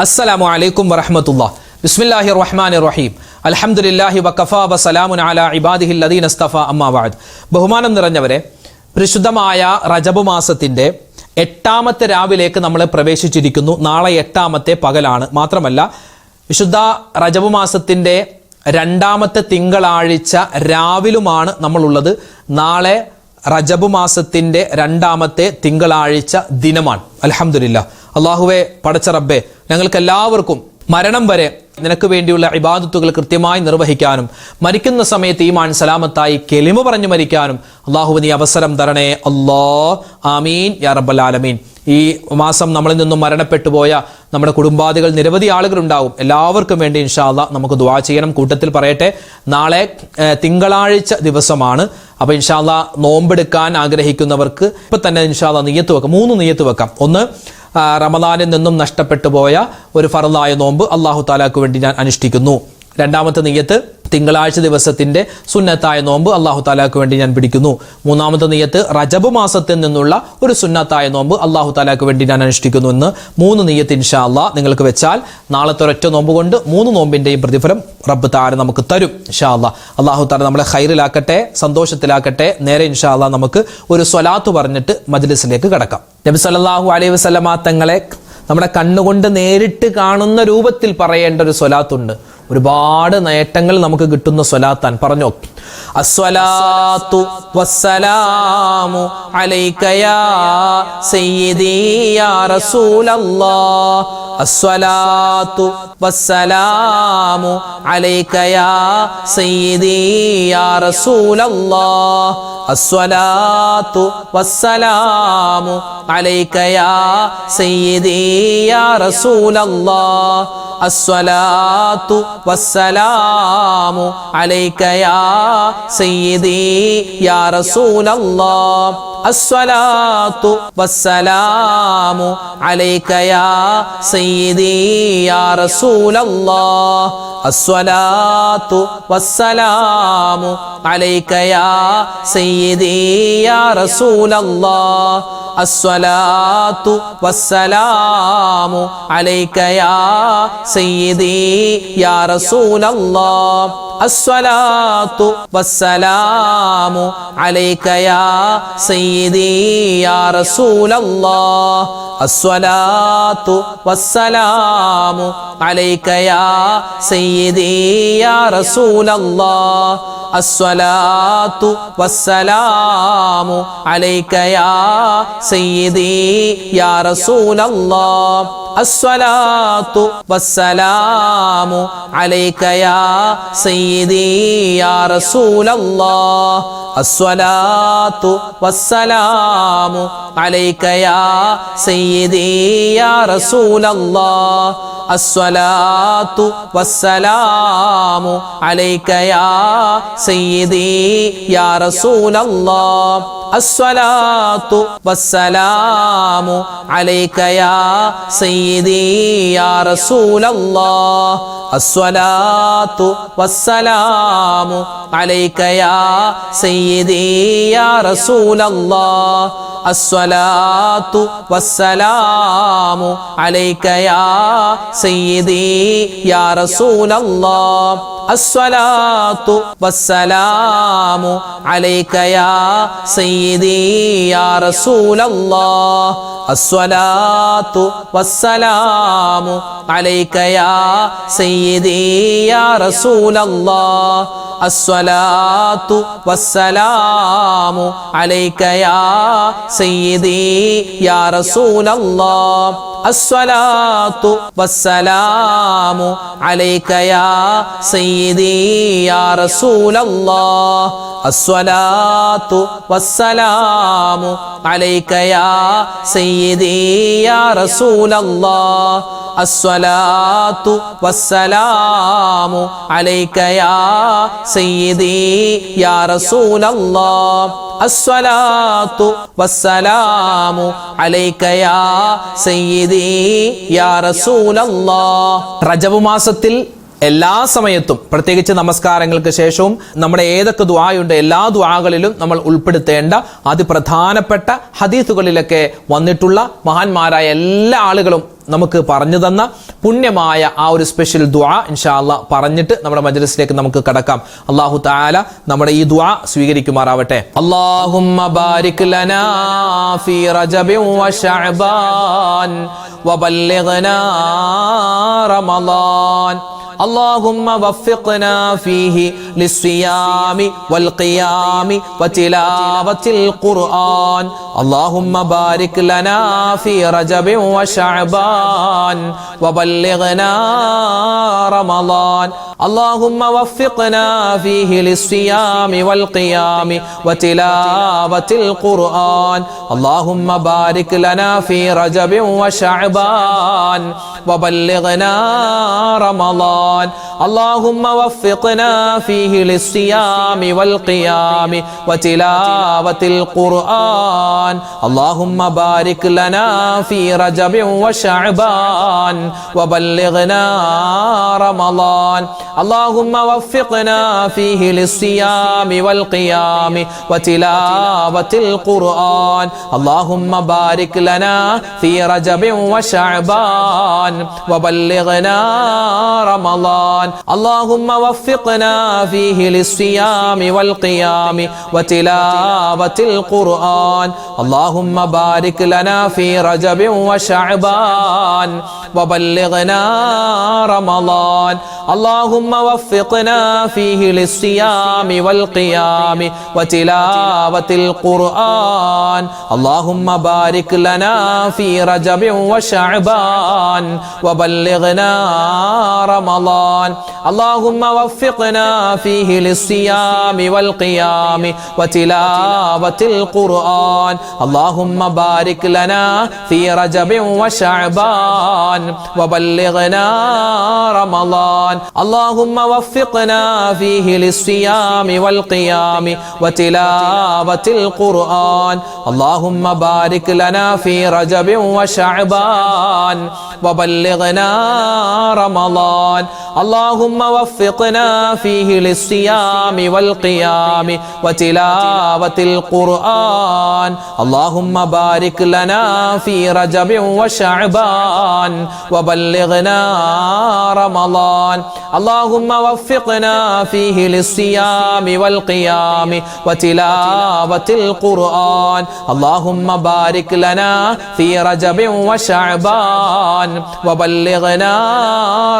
അസ്സലാമു അലൈക്കും വറഹ്മത്തുള്ളാഹി. ബിസ്മില്ലാഹിർ റഹ്മാനിർ റഹീം. അൽഹംദുലില്ലാഹി വഖഫാ വസലാമുൻ അലാ ഇബാദിഹിൽ ലദീന ഇസ്തഫാ അമ്മാ ബഅദ്. ബഹുമാനം നിറഞ്ഞവരെ, പരിശുദ്ധമായ റജബ് മാസത്തിന്റെ 8ാമത്തെ രാവിലേക്ക് നമ്മൾ പ്രവേശിച്ചിരിക്കുന്നു. നാളെ 8ാമത്തെ പകലാണ്. മാത്രമല്ല, വിശുദ്ധ റജബ് മാസത്തിന്റെ 2ാമത്തെ തിങ്കളാഴ്ച രാവിലുമാണ് നമ്മളുള്ളത്. നാളെ റജബ് മാസത്തിന്റെ 2ാമത്തെ തിങ്കളാഴ്ച ദിനമാണ്. അൽഹംദുലില്ലാഹ്. അല്ലാഹുവേ, പടച്ച റബ്ബേ, ഞങ്ങൾക്ക് എല്ലാവർക്കും മരണം വരെ നിനക്ക് വേണ്ടിയുള്ള ഇബാദത്തുകൾ കൃത്യമായി നിർവഹിക്കാനും മരിക്കുന്ന സമയത്ത് ഈമാൻ സലാമത്തായി കെലിമ പറഞ്ഞു മരിക്കാനും അല്ലാഹു നീ അവസരം തരണേ അല്ലാഹ്. ആമീൻ യാ റബ്ബൽ ആലമീൻ. ഈ മാസം നമ്മളിൽ നിന്നും മരണപ്പെട്ടു പോയ നമ്മുടെ കുടുംബാദികൾ നിരവധി ആളുകളുണ്ടാവും. എല്ലാവർക്കും വേണ്ടി ഇൻഷാ അല്ലാഹ് നമുക്ക് ദുആ ചെയ്യണം. കൂട്ടത്തിൽ പറയട്ടെ, നാളെ തിങ്കളാഴ്ച ദിവസമാണ്. അപ്പോൾ ഇൻഷാ അല്ലാഹ് നോമ്പെടുക്കാൻ ആഗ്രഹിക്കുന്നവർക്ക് ഇപ്പൊ തന്നെ ഇൻഷാ അല്ലാഹ് നിയ്യത്ത് വെക്കാം. 3 നിയ്യത്ത് വെക്കാം. ഒന്ന്, റമദാനിൽ നിന്നും നഷ്ടപ്പെട്ടു പോയ ഒരു ഫർളായ നോമ്പ് അല്ലാഹു തആലക്ക് വേണ്ടി ഞാൻ അനുഷ്ഠിക്കുന്നു. 2ാമത്തെ നിയ്യത്ത്, തിങ്കളാഴ്ച ദിവസത്തിന്റെ സുന്നത്തായ നോമ്പ് അല്ലാഹു തആലക്ക് വേണ്ടി ഞാൻ പിടിക്കുന്നു. 3ാമത്തെ നിയ്യത്ത്, റജബ് മാസത്തിൽ നിന്നുള്ള ഒരു സുന്നത്തായ നോമ്പ് അല്ലാഹു തആലക്ക് വേണ്ടി ഞാൻ അനുഷ്ഠിക്കുന്നു എന്ന് 3 നിയ്യത്ത് ഇൻഷാ അല്ലാഹ് നിങ്ങൾക്ക് വെച്ചാൽ നാളത്തെ ഒരൊറ്റ നോമ്പ് കൊണ്ട് 3 നോമ്പിന്റെയും പ്രതിഫലം റബ്ബ് തആല നമുക്ക് തരും ഇൻഷാ അല്ലാഹ്. അല്ലാഹു തആല നമ്മളെ ഖൈറിലാക്കട്ടെ, സന്തോഷത്തിലാക്കട്ടെ. നേരെ ഇൻഷാ അല്ലാഹ് നമുക്ക് ഒരു സ്വലാത്ത് പറഞ്ഞിട്ട് മജ്ലിസിലേക്ക് കടക്കാം. നബി സല്ലല്ലാഹു അലൈഹി വസല്ലമ തങ്ങളെ നമ്മുടെ കണ്ണുകൊണ്ട് നേരിട്ട് കാണുന്ന രൂപത്തിൽ പറയേണ്ട ഒരു സ്വലാത്തുണ്ട്. ഒരുപാട് നേട്ടങ്ങൾ നമുക്ക് കിട്ടുന്ന സ്വലാത്താൻ. പറഞ്ഞോ, അസ്സലാത്തു വസ്സലാമു അലൈക യാ സയ്യിദി യാ റസൂലല്ലാഹ്. അസ്സലാത്തു വസ്സലാമു അലൈക യാ സയ്യിദി യാ റസൂലല്ലാഹ്. അസ്സലാത്തു വസ്സലാമു അലൈക യാ സയ്യിദി യാ റസൂലല്ലാഹ്. അസ്സലാത്തു വസ്സലാമു അലൈക യാ സയ്യിദി യാ റസൂലല്ലാഹ്. അസ്സലാത്തു വസ്സലാമു അലൈക യാ സയ്യിദി യാ റസൂലല്ലാഹ്. അസ്സലാത്തു വസ്സലാമു അലൈക യാ സയ്യിദി യാ റസൂലല്ലാഹ്. അസ്സലാത്തു വസ്സലാമു അലൈക യാ സയ്യിദി യാ റസൂലല്ലാഹ്. അസ്സലാത്തു വസ്സലാമു അലൈക യാ സയ്യിദി യാ റസൂലല്ലാഹ്. അസ്സലാത്തു വസ്സലാമു അലൈക യാ സയ്യിദി യാ റസൂലല്ലാഹ്. അസ്സലാത്തു വസ്സലാമു അലൈക യാ സയ്യിദി യാ റസൂലല്ലാഹ്. അസ്സലാത്തു വസ്സലാമു അലൈക യാ സയ്യിദി യാ റസൂലല്ലാഹ്. അസ്സലാത്തു വസ്സലാമു അലൈക യാ സയ്യിദി യാ റസൂലല്ലാഹ്. അസ്സലാത്തു വസ്സലാമു അലൈക യാ സയ്യിദി യാ റസൂലല്ലാഹ്. അസ്സലാത്തു വസ്സലാമു അലൈക യാ സയ്യിദി യാ റസൂലല്ലാഹ്. അസ്സലാത്തു വസ്സലാമു അലൈക യാ സയ്യിദി യാ റസൂലല്ലാഹ്. അസ്സലാത്തു വസ്സലാമു അലൈക യാ സയ്യിദി യാ റസൂലല്ലാഹ്. അസ്സലാത്തു വസ്സലാമു അലൈക യാ സയ്യിദി യാ റസൂലല്ലാഹ്. അസ്സലാത്തു വസ്സലാമു അലൈക യാ സയ്യിദി യാ റസൂലല്ലാഹ്. അസ്സലാത്തു വസ്സലാമു അലൈക യാ സയ്യിദി യാ റസൂലല്ലാഹ്. അസ്സലാത്തു വസ്സലാമു അലൈക യാ സയ്യിദി യാ റസൂലല്ലാഹ്. അസ്സലാത്തു വസ്സലാമു അലൈക യാ സയ്യിദി യാ റസൂലല്ലാഹ്. അസ്സലാത്തു വസ്സലാമു അലൈക യാ സയ്യിദി യാ റസൂലല്ലാഹ്. അസ്സലാത്തു വസ്സലാമു അലൈക യാ സയ്യിദി യാ റസൂലല്ലാഹ്. റജബ് മാസത്തിൽ എല്ലാ സമയത്തും പ്രത്യേകിച്ച് നമസ്കാരങ്ങൾക്ക് ശേഷവും നമ്മുടെ ഏതൊക്കെ ദുആയുണ്ട് എല്ലാ ദുആകളിലും നമ്മൾ ഉൾപ്പെടുത്തേണ്ട അതിപ്രധാനപ്പെട്ട ഹദീസുകളിലൊക്കെ വന്നിട്ടുള്ള മഹാന്മാരായ എല്ലാ ആളുകളും നമുക്ക് പറഞ്ഞു തന്ന പുണ്യമായ ആ ഒരു സ്പെഷ്യൽ ദുആ ഇൻഷാ അല്ലാഹ് പറഞ്ഞിട്ട് നമ്മുടെ മജ്ലിസിലേക്ക് നമുക്ക് കടക്കാം. അല്ലാഹു തആല നമ്മുടെ ഈ ദുആ സ്വീകരിക്കുമാറാവട്ടെ. അല്ലാഹുമ്മ ബാരിക് ലനാ ഫീ റജബിൻ വ ശഅബാൻ വബല്ലിഗ്നാ റമളാൻ. اللهم وفقنا فيه للصيام والقيام وتلاوة القرآن. اللهم بارك لنا في رجب وشعبان وبلغنا رمضان. اللهم وفقنا فيه للصيام والقيام وتلاوة القرآن. اللهم بارك لنا في رجب وشعبان وبلغنا رمضان. اللهم وفقنا فيه للصيام والقيام وتلاوة القرآن. اللهم بارك لنا في رجب وشعبان وبلغنا رمضان. اللهم وفقنا فيه للصيام والقيام وتلاوة القرآن. اللهم بارك لنا في رجب وشعبان وبلغنا رمضان. اللهم وفقنا فيه للصيام والقيام وتلاوة القرآن. اللهم بارك لنا في رجب وشعبان وبلغنا رمضان. اللهم وفقنا فيه للصيام والقيام وتلاوة القرآن. اللهم بارك لنا في رجب وشعبان وبلغنا رمضان. اللهم وفقنا فيه للصيام والقيام وتلاوة القرآن. اللهم بارك لنا في رجب وشعبان وبلغنا رمضان. اللهم وفقنا فيه للصيام والقيام وتلاوة القرآن. اللهم بارك لنا في رجب وشعبان وبلغنا رمضان. اللهم وفقنا فيه للصيام والقيام وتلاوة القرآن. اللهم بارك لنا في رجب وشعبان وبلغنا رمضان. اللهم وفقنا فيه للصيام والقيام وتلاوة القرآن. اللهم بارك لنا في رجب وشعبان وبلغنا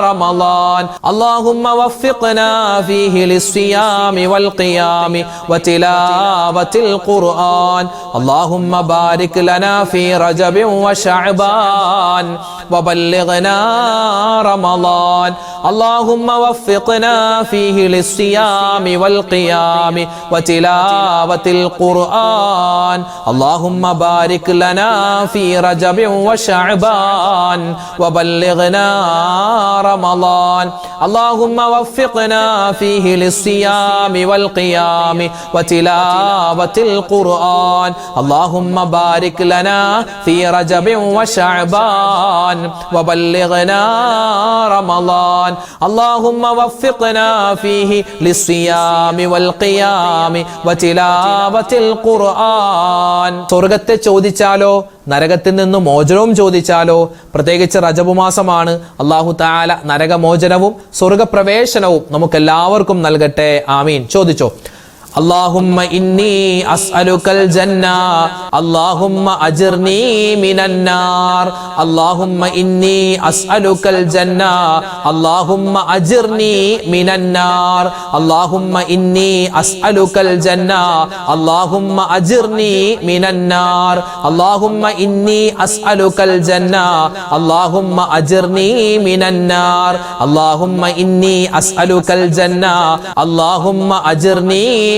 رمضان. اللهم وفقنا فيه للصيام والقيام وتلاوة القرآن. اللهم بارك لنا في رجب وشعبان وبلغنا رمضان. اللهم وفقنا فيه للصيام والقيام وتلاوة القرآن. اللهم بارك لنا في رجب وشعبان وبلغنا رمضان. اللهم وفقنا فيه للصيام والقيام وتلاوة القرآن. اللهم بارك لنا في رجب وشعبان وبلغنا رمضان. اللهم وفقنا فيه للصيام والقيام وتلاوة القرآن. സ്വർഗ്ഗത്തെ ചോദിച്ചാലോ നരകത്തിൽ നിന്ന് മോചനവും ചോദിച്ചാലോ? പ്രത്യേകിച്ച് റജബ് മാസമാണ്. അല്ലാഹു തആല നരകമോചനവും സ്വർഗ്ഗപ്രവേശനവും നമുക്കെല്ലാവർക്കും നൽകട്ടെ. ആമീൻ. ചോദിച്ചോ. اللهم إني أسألك الجنة اللهم أجرني من النار. اللهم إني أسألك الجنة اللهم أجرني من النار. اللهم إني أسألك الجنة اللهم أجرني من النار. اللهم إني أسألك الجنة اللهم أجرني من النار. اللهم إني أسألك الجنة اللهم أجرني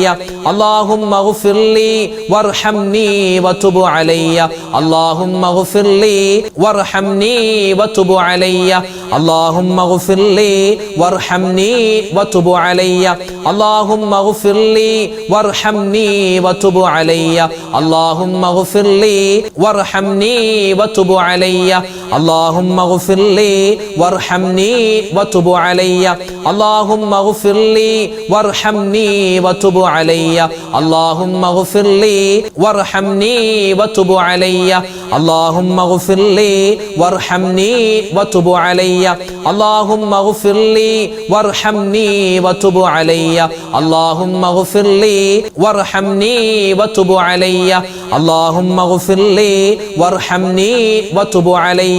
علي اللهم اغفر لي وارحمني وتب علي اللهم اغفر لي وارحمني وتب علي اللهم اغفر لي وارحمني وتب علي اللهم اغفر لي وارحمني وتب علي اللهم اغفر لي وارحمني وتب علي اللهم اغفر لي وارحمني وتب علي اللهم اغفر لي وارحمني وتب علي اللهم اغفر لي وارحمني وتب علي اللهم اغفر لي وارحمني وتب علي اللهم اغفر لي وارحمني وتب علي اللهم اغفر لي وارحمني وتب علي اللهم اغفر لي وارحمني وتب علي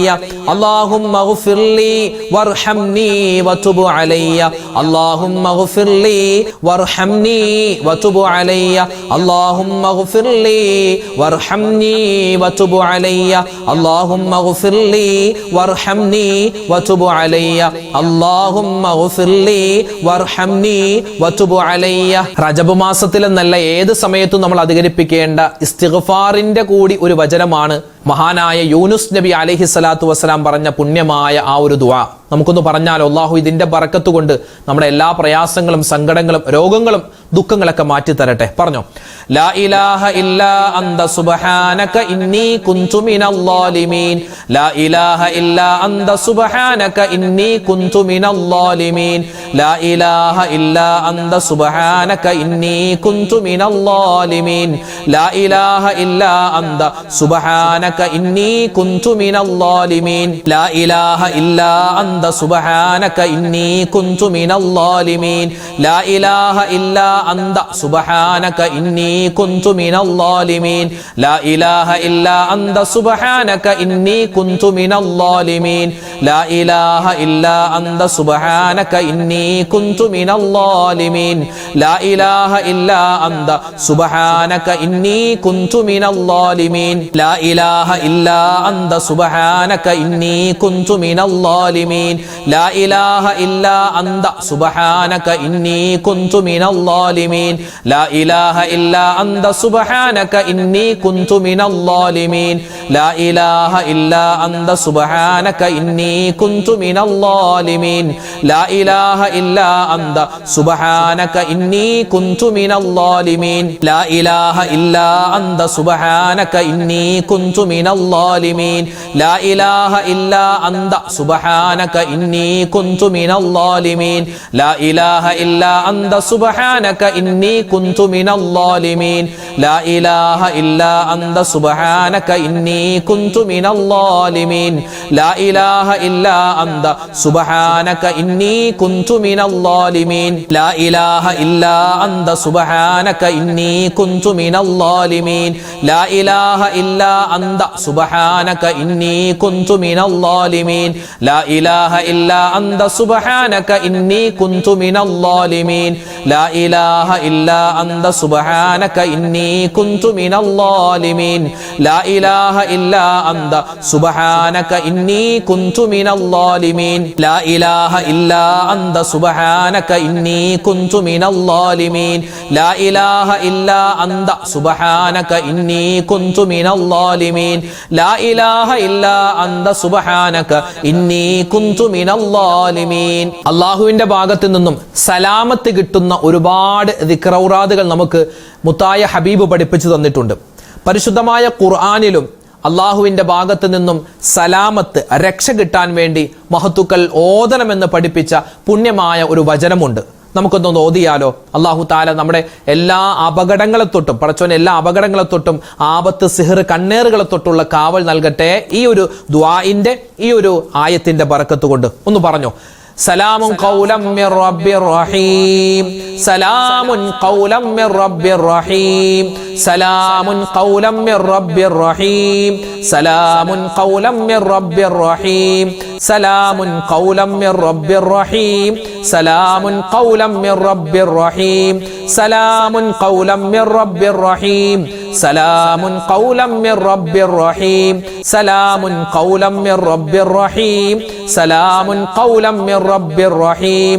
اللهم اغفر لي وارحمني وتب علي اللهم اغفر لي وارحمني وتب علي اللهم اغفر لي وارحمني وتب علي اللهم اغفر لي وارحمني وتب علي اللهم اغفر لي وارحمني وتب علي റജബ് മാസത്തിൽ എന്നല്ല ഏത് സമയത്തും നമ്മൾ അധികരിപ്പിക്കേണ്ട ഇസ്തിഗ്ഫാറിന്റെ കൂടി ഒരു വചനമാണ് മഹാനായ യൂനുസ് നബി അലൈഹി സ്വലാത്തു വസ്സലാം പറഞ്ഞ പുണ്യമായ ആ ഒരു ദുആ. നമുക്കൊന്ന് പറഞ്ഞാലോ? അല്ലാഹു ഇതിന്റെ ബറക്കത്ത് കൊണ്ട് നമ്മുടെ എല്ലാ പ്രയാസങ്ങളും സങ്കടങ്ങളും രോഗങ്ങളും ദുഃഖങ്ങളൊക്കെ മാറ്റി തരട്ടെ. പറഞ്ഞോ, ലാ ഇലാഹ ഇല്ലാ അന്ത സുബ്ഹാനക ഇന്നി കുന്തു മിനൽ ളാലിമീൻ ലാ ഇലാഹ ഇല്ലാ അന്ത സുബ്ഹാനക ഇന്നി കുന്തു മിനൽ ളാലിമീൻ ലാ ഇലാഹ ഇല്ലാ അന്ത സുബ്ഹാനക ഇന്നി കുന്തു മിനൽ ളാലിമീൻ ലാ ഇലാഹ ഇല്ലാ അന്ത സുബ്ഹാനക ഇന്നി കുന്തു മിനൽ ളാലിമീൻ ലാ ഇലാഹ ഇല്ലാ അന്ത സുബ്ഹാനക ഇന്നി കുന്തു മിനൽ ളാലിമീൻ ലാ ഇലാഹ ഇല്ലാ അന്ത സുബ്ഹാനക ഇന്നി കുന്തു മിനൽ ളാലിമീൻ ലാ ഇലാഹ ഇല്ലാ അന്ത സുബ്ഹാനക ഇന്നി കുന്തു മിനൽ ളാലിമീൻ ലാ ഇലാഹ ഇല്ലാ അന്ത സുബ്ഹാനക ഇന്നി കുന്തു മിനൽ ളാലിമീൻ ലാ ഇലാഹ ഇല്ലാ അന്ത സുബ്ഹാനക ഇന്നി കുന്തു മിനൽ ളാലിമീൻ ലാ ഇലാഹ ഇല്ലാ അന്ത സുബ്ഹാനക ഇന്നി കുന്തു മിനൽ ളാലിമീൻ ലാ ഇലാഹ ഇല്ലാ അന്ത സുബ്ഹാനക ഇന്നി കുന്തു മിനൽ ളാലിമീൻ ലാ ഇലാഹ ഇല്ലാ അന്ത സുബ്ഹാനക ഇന്നി കുന്തു മിനൽ ളാലിമീൻ ലാ ഇലാഹ ഇല്ലാ അന്ത സുബ്ഹാനക ഇന്നി കുന്തു മിനൽ ളാലിമീൻ ലാ ഇലാഹ ഇല്ലാ അന്ത സുബ്ഹാനക ഇന്നി കുന്തു മിനൽ ളാലിമീൻ ലാ ഇലാഹ ഇല്ലാ അന്ത സുബ്ഹാനക ഇന്നി കുന്തു മിനൽ ളാലിമീൻ ലാ ഇലാഹ ഇല്ലാ അന്ത സുബ്ഹാനക ഇന്നി കുന്തു മിനൽ ളാലിമീൻ ലാ ഇലാഹ ഇല്ലാ അന്ത സുബ്ഹാനക ഇന്നി കുന്തു മിനൽ ളാലിമീൻ ലാ ഇലാഹ ഇല്ലാ അന്ത സുബ്ഹാനക ഇന്നി കുന്തു മിനൽ ളാലിമീൻ ലാ ഇലാഹ ഇല്ലാ അന്ത സുബ്ഹാനക ഇന്നി കുന്തു മിനൽ ളാലിമീൻ ലാ ഇലാഹ ഇല്ലാ അന്ത സുബ്ഹാനക ഇന്നി കുന്തു മിനൽ ളാലിമീൻ ലാ ഇലാഹ ഇല്ലാ അന്ത സുബ്ഹാനക ഇന്നി കുന്തു മിനൽ ളാലിമീൻ ലാ ഇലാഹ ഇല്ലാ അന്ത സുബ്ഹാനക ഇന്നി കുന്തു മിനൽ ളാലിമീൻ ലാ ഇലാഹ ഇല്ലാ അന്ത സുബ്ഹാനക ഇന്നി കുന്തു മിനൽ ളാലിമീൻ ലാ ഇലാഹ ഇല്ലാ അന്ത സുബ്ഹാനക ഇന്നി കുന്തു മിനൽ ളാലിമീൻ ലാ ഇലാഹ ഇല്ലാ അന്ത സുബ്ഹാനക ഇന്നി കുന്തു മിനൽ ളാലിമീൻ ലാ ഇലാഹ ഇല്ലാ അന്ത സുബ്ഹാനക ഇന്നി കുന്തു മിനൽ ളാലിമീൻ ലാ ഇലാഹ ഇല്ലാ അന്ത സുബ്ഹാനക ഇന്നി കുന്തു മിനൽ ളാലിമീൻ. അല്ലാഹുവിന്റെ ഭാഗത്തു നിന്നും സലാമത്ത് കിട്ടുന്ന ഒരുപാട് ദിക്റൗറാദുകൾ നമുക്ക് മുത്തായ ഹബീബ് പഠിപ്പിച്ചു തന്നിട്ടുണ്ട്. പരിശുദ്ധമായ ഖുർആനിലും അള്ളാഹുവിന്റെ ഭാഗത്ത് നിന്നും സലാമത്ത് രക്ഷ കിട്ടാൻ വേണ്ടി മഹത്തുക്കൾ ഓതണമെന്ന് പഠിപ്പിച്ച പുണ്യമായ ഒരു വചനമുണ്ട്. നമുക്കൊന്ന് ഓതിയാലോ? അല്ലാഹു തആല നമ്മുടെ എല്ലാ അപകടങ്ങളെ തൊട്ടും പടച്ചോൻ എല്ലാ അപകടങ്ങളെ തൊട്ടും ആപത്ത് സിഹർ കണ്ണേറുകളെ തൊട്ടുള്ള കാവൽ നൽകട്ടെ ഈ ഒരു ദുആഇന്റെ ഈ ഒരു ആയത്തിന്റെ ബറക്കത്ത് കൊണ്ട്. ഒന്ന് പറഞ്ഞോ, സലാമുൻ ഖൗലം മിർ റബ്ബിർ റഹീം സലാമുൻ ഖൗലം മിർ റബ്ബിർ റഹീം സലാമുൻ ഖൗലം മിർ റബ്ബിർ റഹീം സലാമുൻ ഖൗലം മിർ റബ്ബിർ റഹീം സലാമുൻ ഖൗലം മിർ റബ്ബിർ റഹീം സലാമുൻ ഖൗലം മിർ റബ്ബിർ റഹീം സലാമുൻ ഖൗലം മിർ റബ്ബിർ റഹീം സലാമുൻ ഖൗലം മിർ റബ്ബിർ റഹീം സലാമുൻ ഖൗലം മിർ റബ്ബിർ റഹീം സലാമുൻ ഖൗലം മിർ റബ്ബിർ റഹീം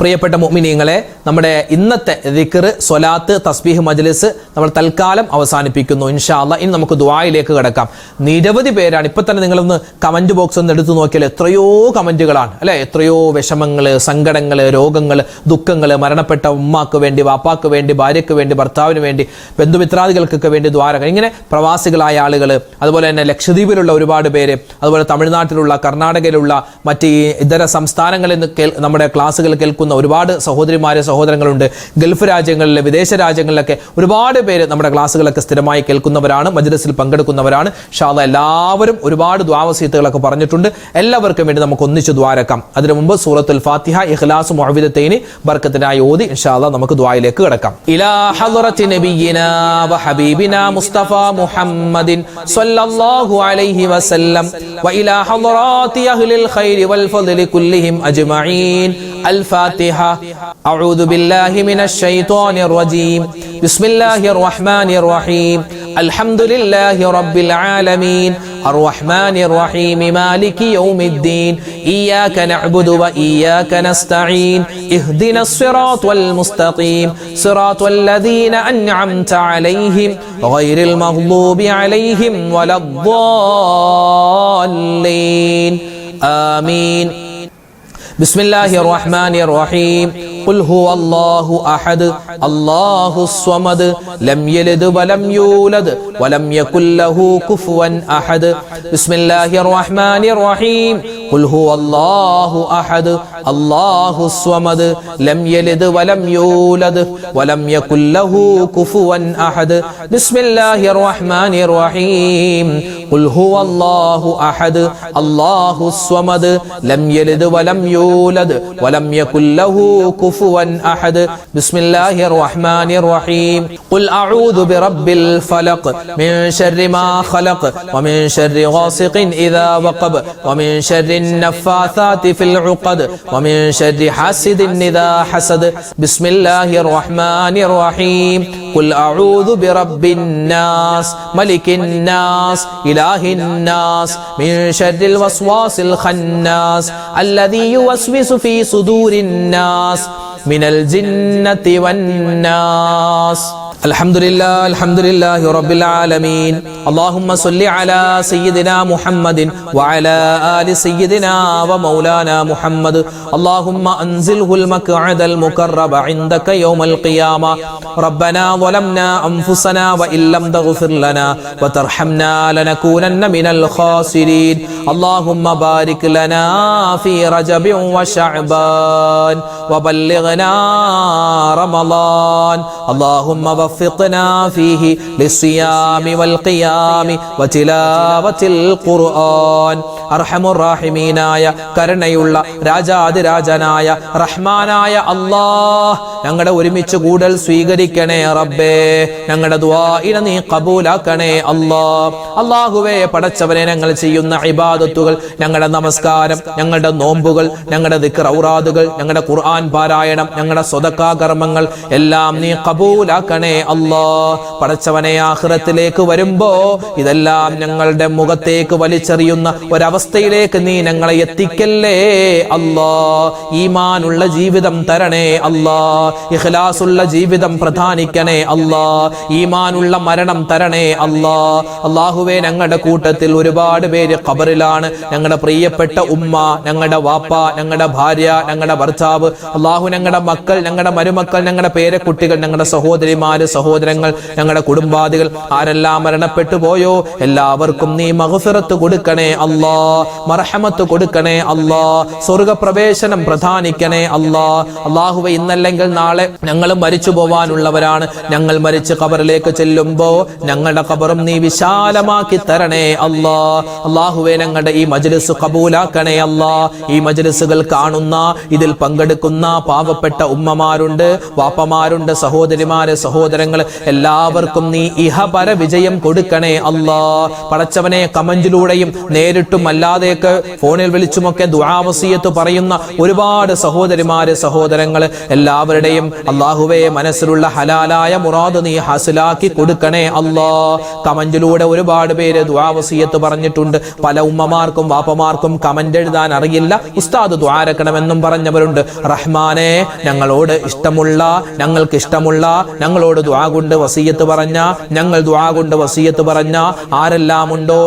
പ്രിയപ്പെട്ട മുഅ്മിനീങ്ങളെ, നമ്മുടെ ഇന്നത്തെ ദിക്ർ, സ്വലാത്ത്, തസ്ബീഹ് മജ്ലിസ് നമ്മൾ തൽക്കാലം അവസാനിപ്പിക്കുന്നു. ഇൻഷാ അല്ലാഹ് ഇനി നമുക്ക് ദുആയിലേക്ക് കടക്കാം. നിരവധി പേരാണ്. ഇപ്പൊ തന്നെ നിങ്ങളൊന്ന് കമന്റ് ബോക്സ് ഒന്ന് എടുത്തു നോക്കിയാൽ എത്രയോ കമന്റുകളാണ് അല്ലെ. എത്രയോ വിഷമങ്ങള്, സങ്കടങ്ങള്, രോഗങ്ങള്, ദുഃഖങ്ങള്, മരണപ്പെട്ട ഉമ്മാക്ക് വേണ്ടി, വാപ്പാക്ക് വേണ്ടി, ഭാര്യയ്ക്ക് വേണ്ടി, ഭർത്താവിന് വേണ്ടി, ബന്ധുമിത്രാദികൾക്കൊക്കെ വേണ്ടി ദ്വാരകൾ, ഇങ്ങനെ പ്രവാസികളായ ആളുകൾ, അതുപോലെ തന്നെ ലക്ഷദ്വീപിലുള്ള ഒരുപാട് പേര്, അതുപോലെ തമിഴ്നാട്ടിലുള്ള, കർണാടകയിലുള്ള, മറ്റ് ഇതര സംസ്ഥാനങ്ങളിൽ നിന്ന് നമ്മുടെ ക്ലാസ്സുകൾ കേൾക്കുന്ന ഒരുപാട് സഹോദരിമാരെ, സഹോദരങ്ങളുണ്ട്. ഗൾഫ് രാജ്യങ്ങളിൽ, വിദേശ രാജ്യങ്ങളിലൊക്കെ ഒരുപാട് പേര് നമ്മുടെ ക്ലാസ്സുകളൊക്കെ സ്ഥിരമായി കേൾക്കുന്നവരാണ്, മജ്ലിസിൽ പങ്കെടുക്കുന്നവരാണ്. ഇൻഷാ അല്ലാഹ് എല്ലാവരും ഒരുപാട് ദുആ വസീയത്തുകളൊക്കെ പറഞ്ഞിട്ടുണ്ട്. എല്ലാവർക്കും വേണ്ടി നമുക്ക് ഒന്നിച്ച് ദ്വാരക്കാം. അതിനു മുമ്പ് സൂറത്തുൽ ഫാത്തിഹ, ഇഖ്ലാസ്, മുഅവ്വിദത്തൈനി ബർക്കത്തിനായി ഓതി ഇൻഷാ അല്ലാഹ് നമുക്ക് ദുആയിലേക്ക് കടക്കാം. ഇലാ ഹദ്റത്തി നബിയിനാ വ ഹബീബിനാ മുസ്തഫ മുഹമ്മദിൻ സ്വല്ലല്ലാഹു അലൈഹി വസല്ലം വ ഇലാ ഹദ്റാത്തി അഹ്ലിൽ ഖൈരി വൽ ഫദ്ലി കുല്ലിഹിം അജ്മഈൻ. الفاتحة. أعوذ بالله من الشيطان الرجيم. بسم الله الرحمن الرحيم. الحمد لله رب العالمين الرحمن الرحيم مالك يوم الدين إياك نعبد وإياك نستعين اهدنا الصراط المستقيم صراط الذين أنعمت عليهم غير المغضوب عليهم ولا الضالين آمين. بسم الله الرحمن الرحيم. قل هو الله أحد الله الصمد لم يلد ولم يولد ولم يكن له كفوا أحد. بسم الله الرحمن الرحيم. قل هو الله أحد الله الصمد لم يلد ولم يولد ولم يكن له كفوا أحد. بسم الله الرحمن الرحيم. قل هو الله أحد الله الصمد لم يلد ولم يولد ولم يكن له كفوا أحد. بسم الله الرحمن الرحيم. قل أعوذ برب الفلق من شر ما خلق ومن شر غاسق إذا وقب ومن شر النفاثات في العقد ومن شر حاسد إذا حسد. بسم الله الرحمن الرحيم. قل أعوذ برب الناس ملك الناس إله الناس من شر الوسواس الخناس الذي يوسوس في صدور الناس من الجنة والناس. الحمد لله رب العالمين. اللهم صل على سيدنا محمد وعلى آل سيدنا ومولانا محمد. اللهم أنزله المقعد المقرب عندك يوم القيامة. ربنا ظلمنا أنفسنا وإن لم تغفر لنا وترحمنا لنكونن من الخاسرين. اللهم بارك لنا في رجب وشعبان وبلغنا رمضان. اللهم وفقنا فيه للصيام والقيام وتلاوة القرآن. അർഹമുർ റഹീമീനായ കരുണയുള്ള രാജാതിരാജനായ റഹ്മാനായ അല്ലാഹ്, ഞങ്ങളുടെ ഒരുമിച്ച് കൂടൽ സ്വീകരിക്കണേ റബ്ബേ. ഞങ്ങളുടെ ദുആഇനെ നീ ഖബൂലാക്കണേ അല്ലാഹ്. അല്ലാഹുവേ, പടച്ചവനെ, ഞങ്ങൾ ചെയ്യുന്ന ഇബാദത്തുകൾ, ഞങ്ങളുടെ നമസ്കാരം, ഞങ്ങളുടെ നോമ്പുകൾ, ഞങ്ങളുടെ ദിക്ർ ഔറാദുകൾ, ഞങ്ങളുടെ ഖുർആൻ പാരായണം, ഞങ്ങളുടെ സ്വതക്കാ കർമ്മങ്ങൾ എല്ലാം നീ ഖബൂലാക്കണേ അല്ലാഹ്. പടച്ചവനെ, ആഖിറത്തിലേക്ക് വരുമ്പോ ഇതെല്ലാം ഞങ്ങളുടെ മുഖത്തേക്ക് വലിച്ചെറിയുന്ന ഒരവസ്ഥയിലേക്ക് നീ ഞങ്ങളെ എത്തിക്കല്ലേ അല്ലാഹ്. ഈമാനുള്ള ജീവിതം തരണേ അല്ലാഹ്. ഇഖ്ലാസുള്ള ജീവിതം പ്രധാനിക്കണേ അല്ലാഹ്. ഈമാനുള്ള മരണം തരണേ അല്ലാഹ്. അല്ലാഹുവേ, ഞങ്ങളുടെ കൂട്ടത്തിൽ ഒരുപാട് പേര് ഖബറിലാണ്. ഞങ്ങളുടെ പ്രിയപ്പെട്ട ഉമ്മ, ഞങ്ങളുടെ വാപ്പ, ഞങ്ങളുടെ ഭാര്യ, ഞങ്ങളുടെ ഭർത്താവ്, അല്ലാഹു, ഞങ്ങളുടെ മക്കൾ, ഞങ്ങളുടെ മരുമക്കൾ, ഞങ്ങളുടെ പേരക്കുട്ടികൾ, ഞങ്ങളുടെ സഹോദരിമാര്, സഹോദരങ്ങൾ, ഞങ്ങളുടെ കുടുംബാദികൾ ആരെല്ലാം മരണപ്പെട്ടു പോയോ എല്ലാവർക്കും നീ മഗ്ഫിറത്ത് കൊടുക്കണേ അല്ലാഹ്. മർഹമത്ത് കൊടുക്കണേ അല്ലാഹ്. സ്വർഗ്ഗപ്രവേശനം പ്രധാനിക്കണേ അല്ലാഹ്. അല്ലാഹുവേ, ഇന്നല്ലെങ്കിൽ നാളെ ഞങ്ങൾ മരിച്ചു പോവാനുള്ളവരാണ്. ഞങ്ങൾ മരിച്ച് ഖബറിലേക്ക് ചെല്ലുമ്പോ ഞങ്ങളുടെ ഖബറും നീ വിശാലമാക്കി തരണേ അല്ലാഹ്. അല്ലാഹുവേ, ഞങ്ങളുടെ ഈ മജ്ലിസ് ഖബൂലാക്കണേ അല്ലാഹ്. ഈ മജ്ലിസുകൾ കാണുന്ന, ഇതിൽ പങ്കെടുക്കുന്ന പാവപ്പെട്ട ഉമ്മമാരുണ്ട്, വാപ്പമാരുണ്ട്, സഹോദരിമാര്, സഹോദരങ്ങൾ എല്ലാവർക്കും നീ ഇഹപര വിജയം കൊടുക്കണേ അല്ലാഹ്. പടച്ചവനെ, കമന്റിലൂടെയും നേരിട്ടും അല്ലാതെയൊക്കെ ഫോണിൽ വിളിച്ചുമൊക്കെ ദുആ വസിയത്ത് പറയുന്ന ഒരുപാട് സഹോദരിമാര്, സഹോദരങ്ങൾ എല്ലാവരുടെയും എല്ലാവരെയും അല്ലാഹുവേ മനസ്സിലുള്ള ഹലാലായ മുറാദ് നീ ഹാസിലാക്കി കൊടുക്കണേ അല്ലാ. കമന്റിലൂടെ ഒരുപാട് പേര് ദുആ വസിയത്ത് പറഞ്ഞിട്ടുണ്ട്. പല ഉമ്മമാർക്കും വാപ്പമാർക്കും കമന്റ് എഴുതാൻ അറിയില്ല, ഉസ്താദ് ദുആ രക്കണമെന്നും പറഞ്ഞവരുണ്ട്. റഹ്മാനെ, ഞങ്ങളോട് ഇഷ്ടമുള്ള, ഞങ്ങൾക്ക് ഇഷ്ടമുള്ള, ഞങ്ങളോട് ദുആ കൊണ്ട് വസിയത്ത് പറഞ്ഞ, ഞങ്ങൾ ദുആ കൊണ്ട് വസിയത്ത് പറഞ്ഞ ആരെല്ലാം ഉണ്ടോ,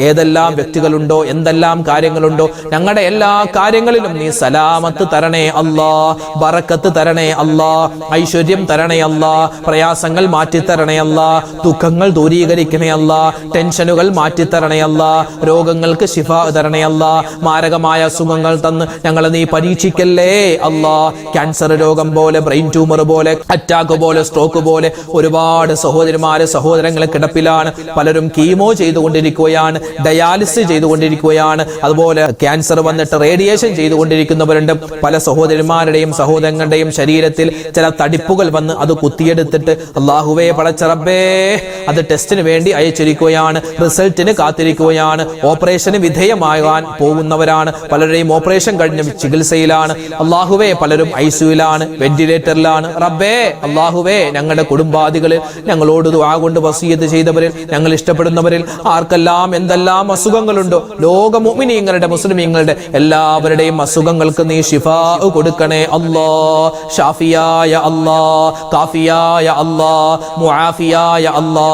ഏതെല്ലാം വ്യക്തികളുണ്ടോ, എന്തെല്ലാം കാര്യങ്ങളുണ്ടോ, ഞങ്ങളുടെ എല്ലാ കാര്യങ്ങളിലും നീ സലാമത്ത് തരണേ അല്ലാ, ബറക്കത്ത് തരണേ അല്ലാ, ഐശ്വര്യം തരണേ അല്ലാ, പ്രയാസങ്ങൾ മാറ്റിത്തരണേ അല്ലാ, ദുഃഖങ്ങൾ ദൂരീകരിക്കണേ അല്ലാ, ടെൻഷനുകൾ മാറ്റിത്തരണേ അല്ലാ, രോഗങ്ങൾക്ക് ശിഫ തരണേ അല്ലാ, മാരകമായ അസുഖങ്ങൾ തന്ന് ഞങ്ങളെ നീ പരീക്ഷിക്കല്ലേ അല്ലാ. ക്യാൻസർ രോഗം പോലെ, ബ്രെയിൻ ട്യൂമർ പോലെ, അറ്റാക്ക് പോലെ, സ്ട്രോക്ക് പോലെ ഒരുപാട് സഹോദരിമാര് സഹോദരങ്ങളെ കിടപ്പിലാണ്. പലരും കീമോ ചെയ്തുകൊണ്ടിരിക്കുകയാണ്, ഡയാലിസിസ് ചെയ്തുകൊണ്ടിരിക്കുകയാണ്. അതുപോലെ ക്യാൻസർ വന്നിട്ട് റേഡിയേഷൻ ചെയ്തുകൊണ്ടിരിക്കുന്നവരുണ്ട്. പല സഹോദരിമാരുടെയും സഹോദരങ്ങളുടെയും ശരീരത്തിൽ ചില തടിപ്പുകൾ വന്ന് അത് കുത്തിയെടുത്തിട്ട് അല്ലാഹുവേ പടച്ച റബ്ബേ അത് ടെസ്റ്റിന് വേണ്ടി അയച്ചിരിക്കുകയാണ്, റിസൾട്ടിന് കാത്തിരിക്കുകയാണ്. ഓപ്പറേഷന് വിധേയമാകാൻ പോകുന്നവരാണ്. പലരുടെയും ഓപ്പറേഷൻ കഴിഞ്ഞ ചികിത്സയിലാണ്. അല്ലാഹുവേ പലരും ഐസിയുലാണ്, വെന്റിലേറ്ററിലാണ്. റബ്ബേ അല്ലാഹുവേ ഞങ്ങളുടെ കുടുംബാദികളിൽ ഞങ്ങളോട് ദുആ കൊണ്ട് വസിയത്ത് ചെയ്തവരിൽ, ഞങ്ങൾ ഇഷ്ടപ്പെടുന്നവരിൽ ആർക്കെല്ലാം എന്തെല്ലാം അസുഖങ്ങളുണ്ടോ, ലോക മുഅ്മിനീങ്ങളുടെ മുസ്ലിമീങ്ങളുടെ എല്ലാവരുടെയും അസുഖങ്ങൾക്ക് നീ ശിഫാ കൊടുക്കണേ അല്ലാ. ഷാഫിയായ അല്ലാ, കാഫിയായ അല്ലാ, മുആഫിയായ അല്ലാ,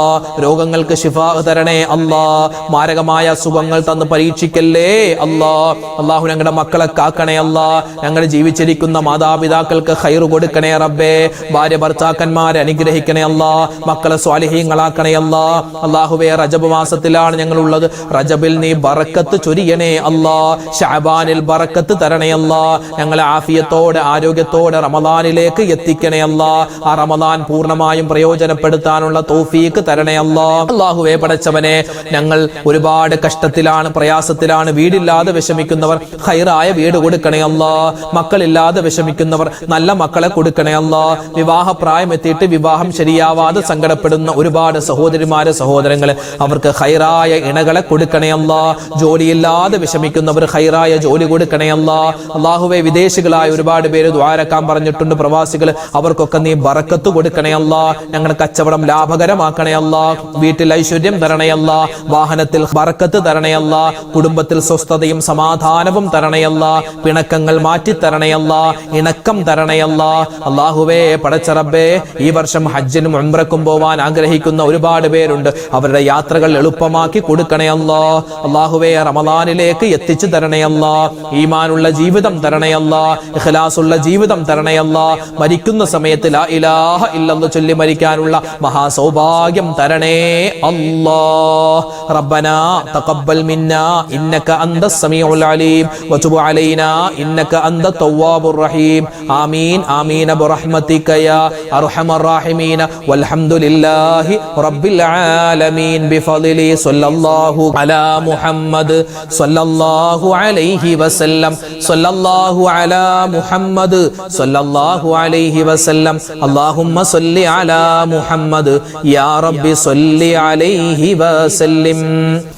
രോഗങ്ങൾക്ക് ശിഫാ തരണേ അല്ലാ. മാരകമായ അസുഖങ്ങൾ തന്ന് പരീക്ഷിക്കല്ലേ അല്ലാ. അല്ലാഹു ഞങ്ങളുടെ മക്കളെ കാക്കണേ അല്ലാ. ഞങ്ങൾ ജീവിച്ചിരിക്കുന്ന മാതാപിതാക്കൾക്ക് ഖൈർ കൊടുക്കണേ റബ്ബേ. ഭാര്യ ഭർത്താക്കന്മാരെ അനുഗ്രഹിക്കണേ അല്ലാ. മക്കളെ സ്വാലിഹീങ്ങളാക്കണേ അല്ലാ. അല്ലാഹുവേ റജബ് മാസത്തിലാണ് ഞങ്ങൾ ഉള്ളത്. റജബിൽ നീ ബറക്കത്ത് ചൊരിയണേ അല്ലാ. ശഅബാനിൽ ബറക്കത്ത് തരണേ അല്ലാ. ഞങ്ങളെ ആഫിയത്തോടെ ആരോഗ്യത്തോടെ റമദാനിലേക്ക് എത്തിക്കണേ അല്ലാ. ആ റമദാൻ പൂർണ്ണമായും പ്രയോജനപ്പെടുത്താനുള്ള തൗഫീഖ് തരണേ അല്ലാ. അല്ലാഹുവേ പടച്ചവനെ, ഞങ്ങൾ ഒരുപാട് കഷ്ടത്തിലാണ്, പ്രയാസത്തിലാണ്. വീടില്ലാതെ വിഷമിക്കുന്നവർ ഖൈറായ വീട് കൊടുക്കണേ അല്ലാ. മക്കളില്ലാതെ വിഷമിക്കുന്നവർ നല്ല മക്കളെ കൊടുക്കണേ അല്ലാ. വിവാഹപ്രായം എത്തിയിട്ട് വിവാഹം ശരിയാവാതെ സങ്കടപ്പെടുന്ന ഒരുപാട് സഹോദരിമാരെ സഹോദരങ്ങളെ അവർക്ക് ഖൈറായ ഇണകളെ കൊടുക്കണേ അല്ലാ. ജോലിയില്ലാതെ വിഷമിക്കുന്നവർ ഖൈറായ ജോലി കൊടുക്കണേ അല്ലാ. അല്ലാഹുവേ വിദേശികളായ ഒരുപാട് പേര് ദ്വാരക്കാൻ പറഞ്ഞിട്ടുണ്ട്, പ്രവാസികൾ, അവർക്കൊക്കെ നീ ബറക്കത്ത് കൊടുക്കണേ അല്ലാ. ഞങ്ങളുടെ കച്ചവടം ലാഭകരമാക്കണേ അല്ലാ. വീട്ടിൽ ഐശ്വര്യം തരണേ അല്ലാ. വാഹനത്തിൽ ബറക്കത്ത് തരണേ അല്ലാ. കുടുംബത്തിൽ സ്വസ്ഥതയും സമാധാനവും തരണേ അല്ലാ. പിണക്കങ്ങൾ മാറ്റി തരണേ അല്ലാ. ഇണക്കം തരണേ അല്ലാ. അല്ലാഹുവേ പടച്ച റബ്ബേ, ഈ വർഷം ഹജ്ജിനും ഉംറക്കും പോവാൻ ആഗ്രഹിക്കുന്ന ഒരുപാട് പേരുണ്ട്. അവരുടെ യാത്രകൾ എളുപ്പമാക്കി കൊടുക്കണേ അല്ലാ. അല്ലാഹുവേ റമദാനിലേക്ക് എത്തിച്ചു തരണേ അല്ലാ. ഈമാനുള്ള ജീവിതം തരണേ അല്ലാ. ഇഖ്ലാസുള്ള ജീവിതം തരണേ അല്ലാ. മരിക്കുന്ന സമയത്ത് ലാ ഇലാഹ ഇല്ലല്ലാഹ് ചൊല്ലി മരിക്കാനുള്ള മഹാസൗഭാഗ്യം തരണേ അല്ലാ. റബ്ബനാ തഖബ്ബൽ മിന്നാ ഇന്നക അന്തസ് സമീഉൽ അലീം വതുബ് അലൈനാ ഇന്നക അന്തത് തവ്വാബുർ റഹീം. ആമീൻ ആമീൻ ബിറഹ്മതിക യാ അർഹമർ റഹീമീൻ. വൽഹംദുലില്ലാഹി റബ്ബിൽ ആലമീൻ ബിഫദ്ലി സ്വല്ലല്ലാഹു അലാ മുഹമ്മദ് സ്വല്ലല്ലാഹു അലൈഹി വസല്ലം. സ്വല്ലല്ലാഹു അലാ മുഹമ്മദ് സ്വല്ലല്ലാഹു അലൈഹി വസല്ലം. അല്ലാഹുമ്മ സ്വല്ലി അലാ മുഹമ്മദ് യാ റബ്ബി സ്വല്ലി അലൈഹി വസല്ലം.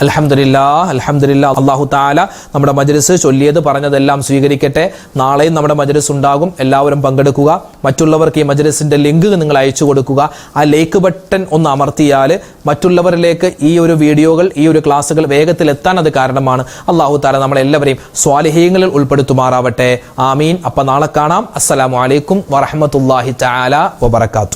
അൽഹംദുലില്ലാഹ് അൽഹംദുലില്ലാഹ്. അല്ലാഹു തആല നമ്മുടെ മജ്ലിസ് ചൊല്ലിയത് പറഞ്ഞതെല്ലാം സ്വീകരിക്കട്ടെ. നാളെയും നമ്മുടെ മജ്ലിസ് ഉണ്ടാകും. എല്ലാവരും പങ്കെടുക്കുക. മറ്റുള്ളവർക്ക് ഈ മജ്ലിസിന്റെ ലിങ്ക് നിങ്ങൾ അയച്ചു കൊടുക്കുക. ആ ലൈക്ക് ബട്ടൺ ഒന്ന് അമർത്തിയാൽ മറ്റുള്ളവരിലേക്ക് ഈ ഒരു വീഡിയോകൾ, ഈ ഒരു ക്ലാസ്സുകൾ വേഗത്തിൽ എത്താൻ അത് കാരണമാണ്. അല്ലാഹു തആല നമ്മളെല്ലാവരെയും സ്വാലിഹീങ്ങളിൽ ഉൾപ്പെടുത്തുമാറാവട്ടെ. ആമീൻ. അപ്പം നാളെ കാണാം. അസ്സലാമു അലൈക്കും വറഹ്മത്തുള്ളാഹി തആല വബറകാതുഹു.